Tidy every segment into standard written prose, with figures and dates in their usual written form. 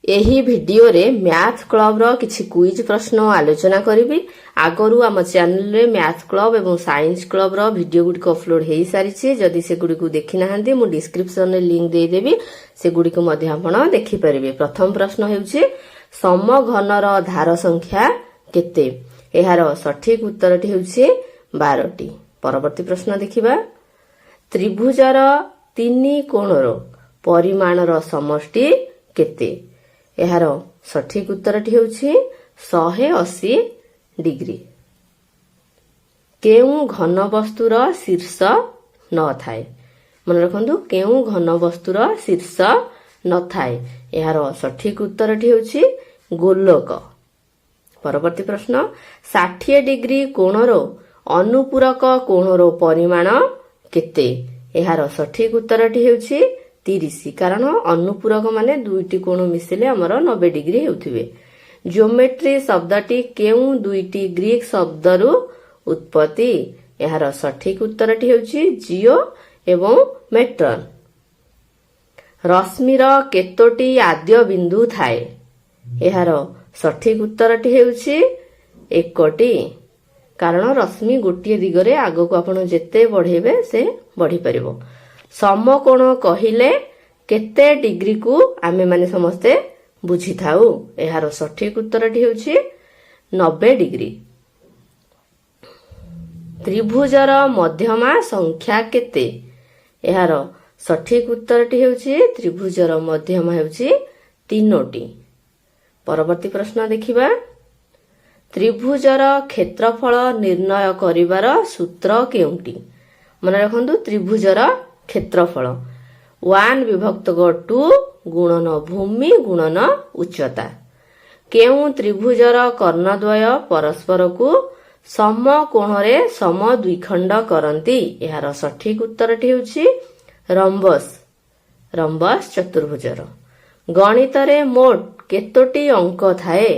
ଏହି ଭିଡିଓରେ ମ୍ୟାଥ୍ କ୍ଲବର କିଛି କୁଇଜ୍ ପ୍ରଶ୍ନ ଆଲୋଚନା କରିବି। ଆଗରୁ ଆମ ଚ୍ୟାନେଲରେ ମ୍ୟାଥ୍ କ୍ଲବ ଏବଂ ସାଇନ୍ସ କ୍ଲବର ଭିଡିଓ ଗୁଡ଼ିକ ଅପଲୋଡ ହୋଇସାରିଛି। ଯଦି ସେଗୁଡ଼ିକୁ ଦେଖିନାହାନ୍ତି ମୁଁ ଡିସ୍କ୍ରିପ୍ସନରେ ଲିଙ୍କ ଦେଇଦେବି, ସେଗୁଡ଼ିକୁ ମଧ୍ୟ ଆପଣ ଦେଖିପାରିବେ। ପ୍ରଥମ ପ୍ରଶ୍ନ ହେଉଛି ସମଘନର ଧାର ସଂଖ୍ୟା କେତେ? ଏହାର ସଠିକ ଉତ୍ତରଟି ହେଉଛି 12ଟି। ପରବର୍ତ୍ତୀ ପ୍ରଶ୍ନ ଦେଖିବା। ତ୍ରିଭୁଜର ତିନି କୋଣର ପରିମାଣର ସମଷ୍ଟି କେତେ? ଏହାର ସଠିକ ଉତ୍ତରଟି ହେଉଛି 180 ଡିଗ୍ରୀ। କେଉଁ ଘନ ବସ୍ତୁର ଶୀର୍ଷ ନଥାଏ? ମନେ ରଖନ୍ତୁ, କେଉଁ ଘନ ବସ୍ତୁର ଶୀର୍ଷ ନଥାଏ? ଏହାର ସଠିକ ଉତ୍ତରଟି ହେଉଛି ଗୋଲକ। ପରବର୍ତ୍ତୀ ପ୍ରଶ୍ନ 60 ଡିଗ୍ରୀ କୋଣର ଅନୁପୂରକ କୋଣର ପରିମାଣ କେତେ? ଏହାର ସଠିକ ଉତ୍ତରଟି ହେଉଛି 30, କାରଣ ଅନୁପୂରକ ମାନେ ଦୁଇଟି କୋଣ ମିଶିଲେ ଆମର 90 ଡିଗ୍ରୀ ହେଉଥିବେ। ଜିଓମେଟ୍ରି ଶବ୍ଦଟି କେଉଁ ଦୁଇଟି ଗ୍ରୀକ ଶବ୍ଦରୁ ଉତ୍ପତ୍ତି? ଏହାର ସଠିକ ଉତ୍ତରଟି ହେଉଛି ଜିଓ ଏବଂ ମେଟ୍ରନ। ରଶ୍ମିର କେତୋଟି ଆଦ୍ୟ ବିନ୍ଦୁ ଥାଏ? ଏହାର ସଠିକ ଉତ୍ତରଟି ହେଉଛି 1ଟି, କାରଣ ରଶ୍ମି ଗୋଟିଏ ଦିଗରେ ଆଗକୁ ଆପଣ ଯେତେ ବଢେଇବେ ସେ ବଢିପାରିବ। ସମକୋଣ କହିଲେ କେତେ ଡିଗ୍ରୀକୁ ଆମେମାନେ ସମସ୍ତେ ବୁଝିଥାଉ? ଏହାର ସଠିକ ଉତ୍ତରଟି ହେଉଛି 90 ଡିଗ୍ରୀ। ତ୍ରିଭୁଜର ମଧ୍ୟମା ସଂଖ୍ୟା କେତେ? ଏହାର ସଠିକ ଉତ୍ତରଟି ହେଉଛି ତ୍ରିଭୁଜର ମଧ୍ୟମା ହେଉଛି 3ଟି। ପରବର୍ତ୍ତୀ ପ୍ରଶ୍ନ ଦେଖିବା। ତ୍ରିଭୁଜର କ୍ଷେତ୍ରଫଳ ନିର୍ଣ୍ଣୟ କରିବାର ସୂତ୍ର କେଉଁଟି? ମନେ ରଖନ୍ତୁ, ତ୍ରିଭୁଜର କ୍ଷେତ୍ରଫଳ 1/2 ଗୁଣନ ଭୂମି ଗୁଣନ ଉଚ୍ଚତା। କେଉଁ ତ୍ରିଭୁଜର କର୍ଣ୍ଣଦ୍ୱୟ ପରସ୍ପରକୁ ସମକୋଣରେ ସମଦ୍ୱିଖଣ୍ଡ କରନ୍ତି? ଏହାର ସଠିକ ଉତ୍ତରଟି ହେଉଛି ରମ୍ବସ୍ ଚତୁର୍ଭୁଜର। ଗଣିତରେ ମୋଟ କେତୋଟି ଅଙ୍କ ଥାଏ?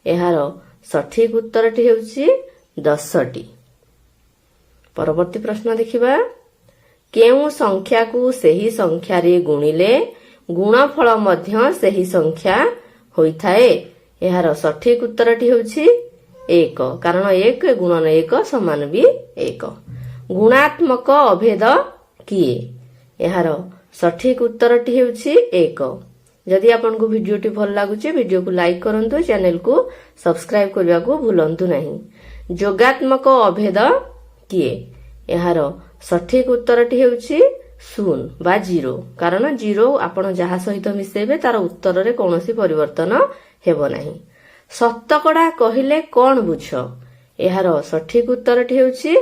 ଏହାର ସଠିକ ଉତ୍ତରଟି ହେଉଛି 10ଟି। ପରବର୍ତ୍ତୀ ପ୍ରଶ୍ନ ଦେଖିବା। କେଉଁ ସଂଖ୍ୟାକୁ ସେହି ସଂଖ୍ୟାରେ ଗୁଣିଲେ ଗୁଣଫଳ ମଧ୍ୟ ସେହି ସଂଖ୍ୟା ହୋଇଥାଏ? ଏହାର ସଠିକ ଉତ୍ତରଟି ହେଉଛି 1, କାରଣ 1 ଗୁଣନ 1 ସମାନ ବି 1। ଗୁଣାତ୍ମକ ଅଭେଦ କିଏ? ଏହାର ସଠିକ ଉତ୍ତରଟି ହେଉଛି 1। ଯଦି ଆପଣଙ୍କୁ ଭିଡିଓଟି ଭଲ ଲାଗୁଛି ଭିଡିଓକୁ ଲାଇକ୍ କରନ୍ତୁ, ଚ୍ୟାନେଲକୁ ସବସ୍କ୍ରାଇବ କରିବାକୁ ଭୁଲନ୍ତୁ ନାହିଁ। ଯୋଗାତ୍ମକ ଅଭେଦ କିଏ? ଏହାର ସଠିକ ଉତ୍ତରଟି ହେଉଛି 0 ବା 0, କାରଣ 0 ଆପଣ ଯାହା ସହିତ ମିଶେଇବେ ତାର ଉତ୍ତରରେ କୌଣସି ପରିବର୍ତ୍ତନ ହେବ ନାହିଁ। ଶତକଡା କହିଲେ କଣ ବୁଝ? ଏହାର ସଠିକ ଉତ୍ତରଟି ହେଉଛି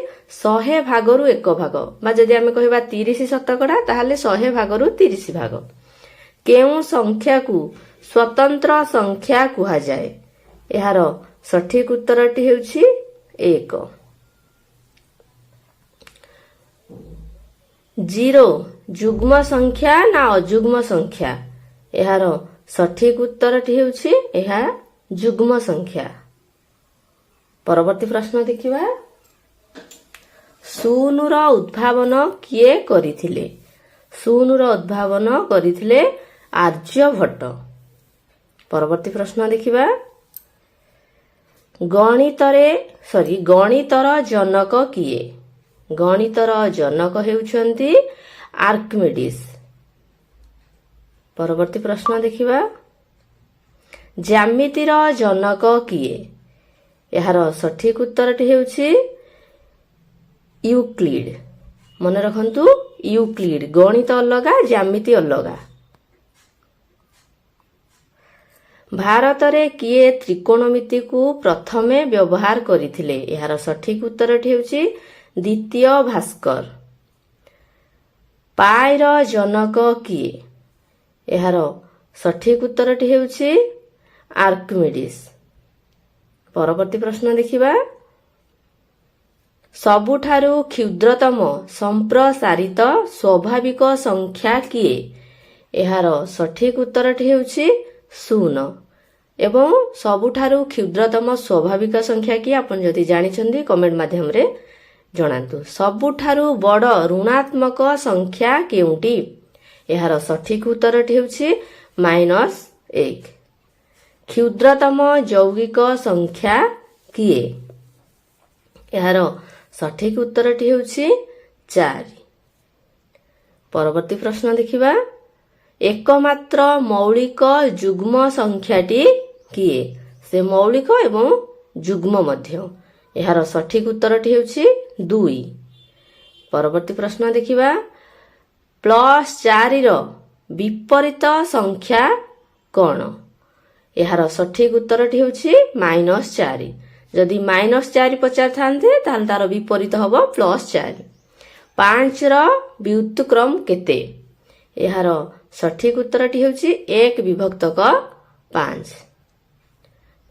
100 ଭାଗରୁ 1 ଭାଗ, ବା ଯଦି ଆମେ କହିବା 30 ଶତକଡା ତାହେଲେ 100 ଭାଗରୁ 30 ଭାଗ। କେଉଁ ସଂଖ୍ୟାକୁ ସ୍ୱତନ୍ତ୍ର ସଂଖ୍ୟା କୁହାଯାଏ? ଏହାର ସଠିକ ଉତ୍ତରଟି ହେଉଛି 1। 0 ଯୁଗ୍ମ ସଂଖ୍ୟା ନା ଅଯୁଗ୍ମ ସଂଖ୍ୟା? ଏହାର ସଠିକ ଉତ୍ତରଟି ହେଉଛି ଏହା ଯୁଗ୍ମ ସଂଖ୍ୟା। ପରବର୍ତ୍ତୀ ପ୍ରଶ୍ନ ଦେଖିବା। ଶୂନର ଉଦ୍ଭାବନ କିଏ କରିଥିଲେ? ଶୂନର ଉଦ୍ଭାବନ କରିଥିଲେ ଆର୍ଯ୍ୟଭଟ୍ଟ। ପରବର୍ତ୍ତୀ ପ୍ରଶ୍ନ ଦେଖିବା। ଗଣିତର ଜନକ କିଏ? ଗଣିତର ଜନକ ହେଉଛନ୍ତି ଆର୍କିମିଡିସ୍। ପରବର୍ତ୍ତୀ ପ୍ରଶ୍ନ ଦେଖିବା। ଜ୍ୟାମିତିର ଜନକ କିଏ? ଏହାର ସଠିକ ଉତ୍ତରଟି ହେଉଛି ୟୁକ୍ଲିଡ। ମନେ ରଖନ୍ତୁ, ୟୁକ୍ଲିଡ। ଗଣିତ ଅଲଗା, ଜ୍ୟାମିତି ଅଲଗା। ଭାରତରେ କିଏ ତ୍ରିକୋଣମିତିକୁ ପ୍ରଥମେ ବ୍ୟବହାର କରିଥିଲେ? ଏହାର ସଠିକ ଉତ୍ତରଟି ହେଉଛି ଦ୍ୱିତୀୟ ଭାସ୍କର। ପାଇର ଜନକ କିଏ? ଏହାର ସଠିକ ଉତ୍ତରଟି ହେଉଛି ଆର୍କିମିଡିସ୍। ପରବର୍ତ୍ତୀ ପ୍ରଶ୍ନ ଦେଖିବା। ସବୁଠାରୁ କ୍ଷୁଦ୍ରତମ ସମ୍ପ୍ରସାରିତ ସ୍ୱାଭାବିକ ସଂଖ୍ୟା କିଏ? ଏହାର ସଠିକ ଉତ୍ତରଟି ହେଉଛି 0। ଏବଂ ସବୁଠାରୁ କ୍ଷୁଦ୍ରତମ ସ୍ୱାଭାବିକ ସଂଖ୍ୟା କିଏ ଆପଣ ଯଦି ଜାଣିଛନ୍ତି କମେଣ୍ଟ ମାଧ୍ୟମରେ ଜଣାନ୍ତୁ। ସବୁଠାରୁ ବଡ଼ ଋଣାତ୍ମକ ସଂଖ୍ୟା କେଉଁଟି? ଏହାର ସଠିକ ଉତ୍ତରଟି ହେଉଛି 1। क्षुद्रतम यौगिक संख्या किए? यार सठिक उत्तरटी ହେଉଛି 4। परवर्ती प्रश्न देखिबा एकमात्र मौलिक युग्म संख्याटी किए? से मौलिक एवं युग्म मध्य। यार सठिक उत्तरटी ହେଉଛି 2। परवर्ती प्रश्न देखिबा +4 ର विपरीत संख्या कौन? यार सठिक उत्तरटी ହେଉଛି -4। जदि -4 पचार थांते ताल तार विपरीत हबो +4। 5 ର व्युत्क्रम केते? यार सठिक उत्तरटी ହେଉଛି 1/5।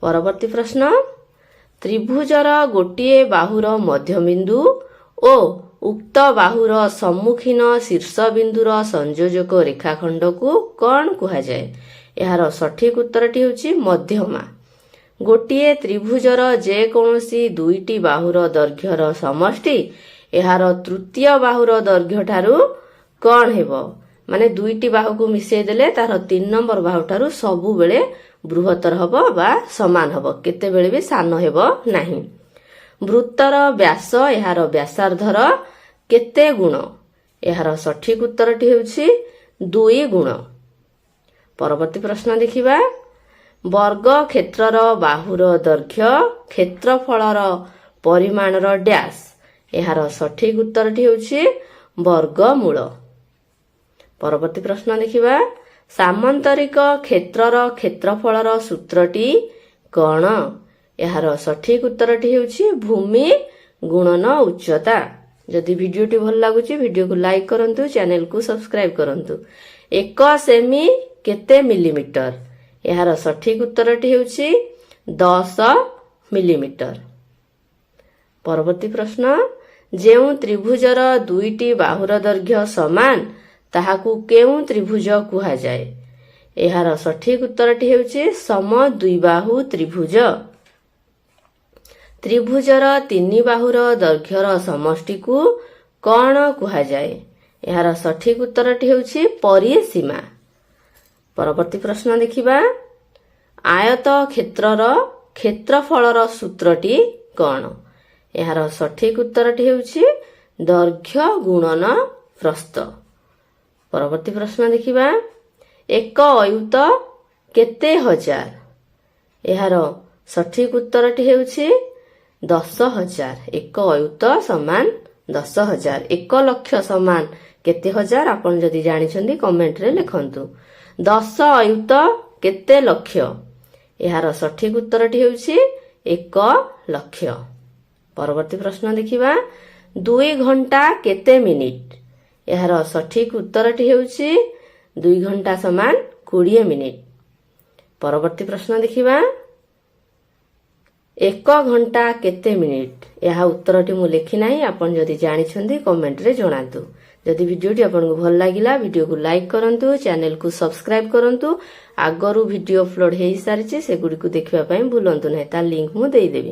परवर्ती प्रश्न त्रिभुजर गोटिए बाहुर मध्यबिंदु ओ उक्त बाहुर सम्मुखीन शीर्ष बिंदुर संयोजक रेखाखंड को कौन कहा जाए? यार सठिक उत्तरटी ହେଉଛି मध्यमा। गोटिए त्रिभुजर जेकोसी दुईटी बाहुर दैर्घ्यर समष्टि यार तृतीय बाहुर दैर्घ्य ठारू कौन हेबो? माने दुईटी बाहु को मिसेई देले तार 3 नंबर बाहु ठारू सबु बेले बृहत्तर हबो बा समान हबो, केते बेले भी सान हेबो नाही। वृत्तर व्यास यार व्यासार्धर केते गुण? यार सठिक उत्तरटी ହେଉଛି 2 गुण। परवर्ती प्रश्न देखिबा वर्ग क्षेत्रर बाहुर दैर्घ्य क्षेत्रफलर परिमाणर डैश? यार सठिक उत्तरटी ହେଉଛି वर्गमूल। परवर्ती प्रश्न देखिबा सामान्तरिक क्षेत्रर क्षेत्रफलर सूत्रटी कौन? यार सठिक उत्तरटी ହେଉଛି भूमि गुणन उच्चता। जदि वीडियोटी भल लागुची वीडियो को लाइक करंतु, चैनल को सब्सक्राइब करंतु। 1 सेमी केते मिलीमीटर? यार सठिक उत्तरटी ହେଉଛି 10 मिलीमीटर। परवर्ती प्रश्न जेउ त्रिभुजर दुईटी बाहुर दैर्घ्य समान ताहाकू केउ त्रिभुज कुहा जाए? यार सठिक उत्तरटी ହେଉଛି समद्विबाहु त्रिभुज। त्रिभुजर 3 बाहुर दैर्घ्यर समष्टि को कौन कुहा जाए? यार सठिक उत्तरटी ହେଉଛି परिसीमा। परवर्ती प्रश्न देखिबा आयत क्षेत्रर क्षेत्रफलर सूत्रटी कौन? यार सठिक उत्तरटी ହେଉଛି दैर्घ्य गुणन प्रस्थ। परवर्ती प्रश्न देखिबा 1 अयुत केते हजार? यार सठिक उत्तरटी ହେଉଛି 10,000। 1 अयुत समान 10,000। 1 लक्ष समान केते हजार? आपण जदि जानिछंदी कमेंट रे लिखंतु। 10 अयुत केते लक्ष? यार सठिक उत्तरटी ହେଉଛି 1 लक्ष। परवर्ती प्रश्न देखिबा 2 घंटा केते मिनिट? यार सठिक उत्तरटी ହେଉଛି 2 घंटा समान 20 मिनिट। परवर्ती प्रश्न देखिबा 1 घंटा केते मिनिट? यह उत्तरटी मु लिखि नाही, आपण जदि जानिछंदी कमेंट रे जणातु। जदि वीडियोटी आपनको भल लागिला वीडियो को लाइक करंतु, चैनल को सब्सक्राइब करंतु। आगरू वीडियो अपलोड हेई सारिछि सेगुडी को देखिबा पई भूलंतु नाही, ता लिंक मु देई देबी।